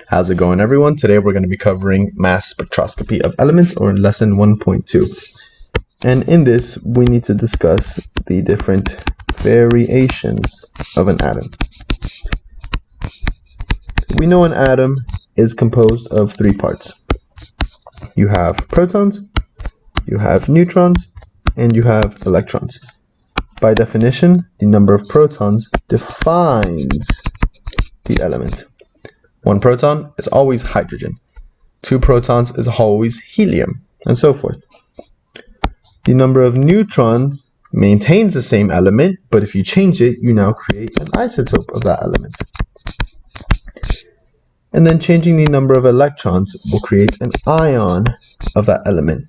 How's it going, everyone? Today we're going to be covering mass spectroscopy of elements, or lesson 1.2. And in this, we need to discuss the different variations of an atom. We know an atom is composed of three parts. You have protons, you have neutrons, and you have electrons. By definition, the number of protons defines the element. One proton is always hydrogen. Two protons is always helium, and so forth. The number of neutrons maintains the same element, but if you change it, you now create an isotope of that element. And then changing the number of electrons will create an ion of that element.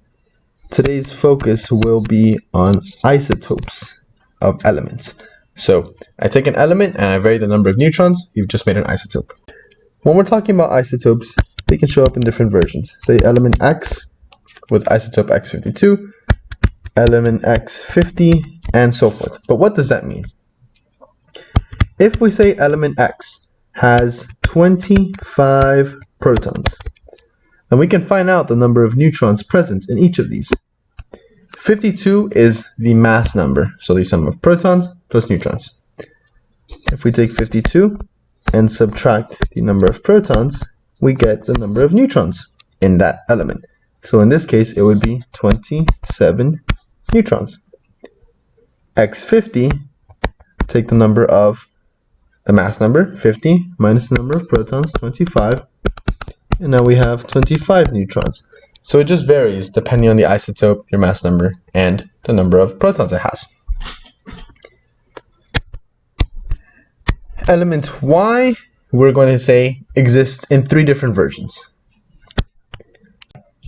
Today's focus will be on isotopes of elements. So I take an element and I vary the number of neutrons, you've just made an isotope. When we're talking about isotopes, they can show up in different versions. Say element X with isotope X52, element X50, and so forth. But what does that mean? If we say element X has 25 protons, then we can find out the number of neutrons present in each of these. 52 is the mass number, so the sum of protons plus neutrons. If we take 52 and subtract the number of protons, we get the number of neutrons in that element. So in this case, it would be 27 neutrons. X50, take the number of the mass number, 50, minus the number of protons, 25, and now we have 25 neutrons. So it just varies depending on the isotope, your mass number, and the number of protons it has. Element Y, we're going to say, exists in three different versions.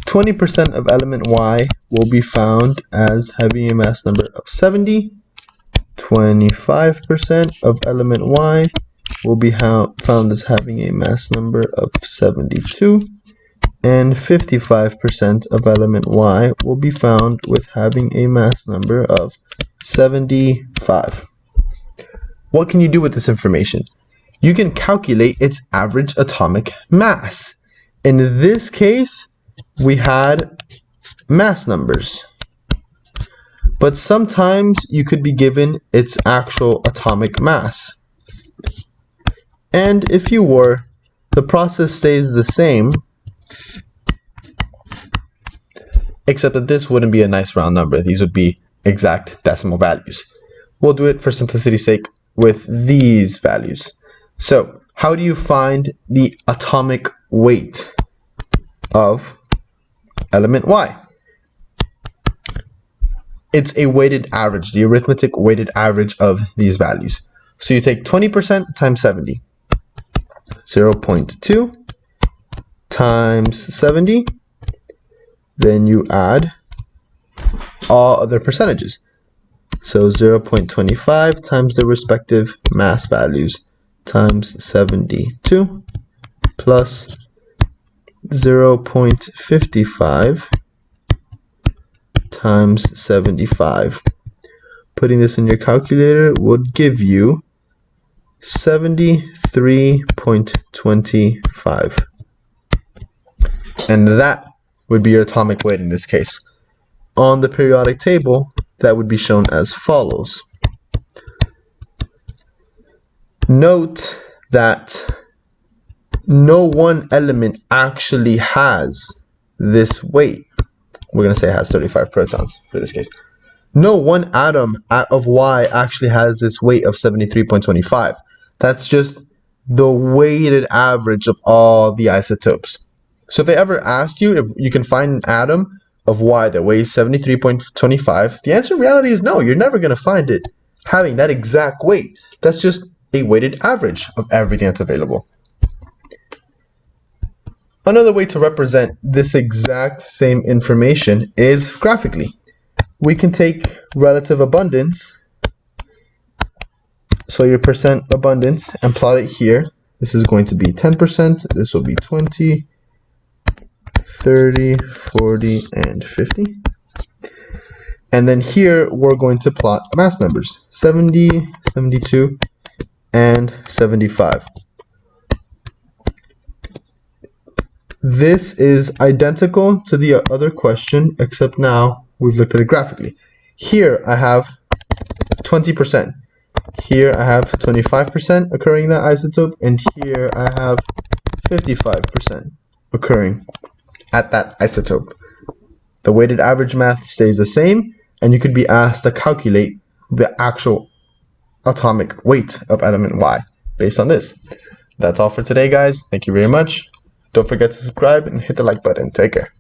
20% of element Y will be found as having a mass number of 70. 25% of element Y will be found as having a mass number of 72. And 55% of element Y will be found with having a mass number of 75. What can you do with this information? You can calculate its average atomic mass. In this case, we had mass numbers. But sometimes you could be given its actual atomic mass. And if you were, the process stays the same, except that this wouldn't be a nice round number. These would be exact decimal values. We'll do it for simplicity's sake with these values. So, how do you find the atomic weight of element Y? It's a weighted average, the arithmetic weighted average of these values. So you take 20% times 70. 0.2 times 70. Then you add all other percentages. So 0.25 times the respective mass values times 72 plus 0.55 times 75. Putting this in your calculator would give you 73.25. And that would be your atomic weight in this case. On the periodic table, that would be shown as follows. Note that no one element actually has this weight. We're going to say it has 35 protons for this case. No one atom of Y actually has this weight of 73.25. That's just the weighted average of all the isotopes. So if they ever asked you if you can find an atom of Y that weighs 73.25, the answer in reality is no, you're never going to find it having that exact weight. That's just a weighted average of everything that's available. Another way to represent this exact same information is graphically. We can take relative abundance, so your percent abundance, and plot it here. This is going to be 10%, this will be 20, 30, 40, and 50. And then here we're going to plot mass numbers, 70, 72, and 75. This is identical to the other question, except now we've looked at it graphically. Here I have 20%. Here I have 25% occurring in that isotope, and here I have 55% occurring at that isotope. The weighted average math stays the same, and you could be asked to calculate the actual atomic weight of element Y based on this. That's all for today, guys. Thank you very much. Don't forget to subscribe and hit the like button. Take care.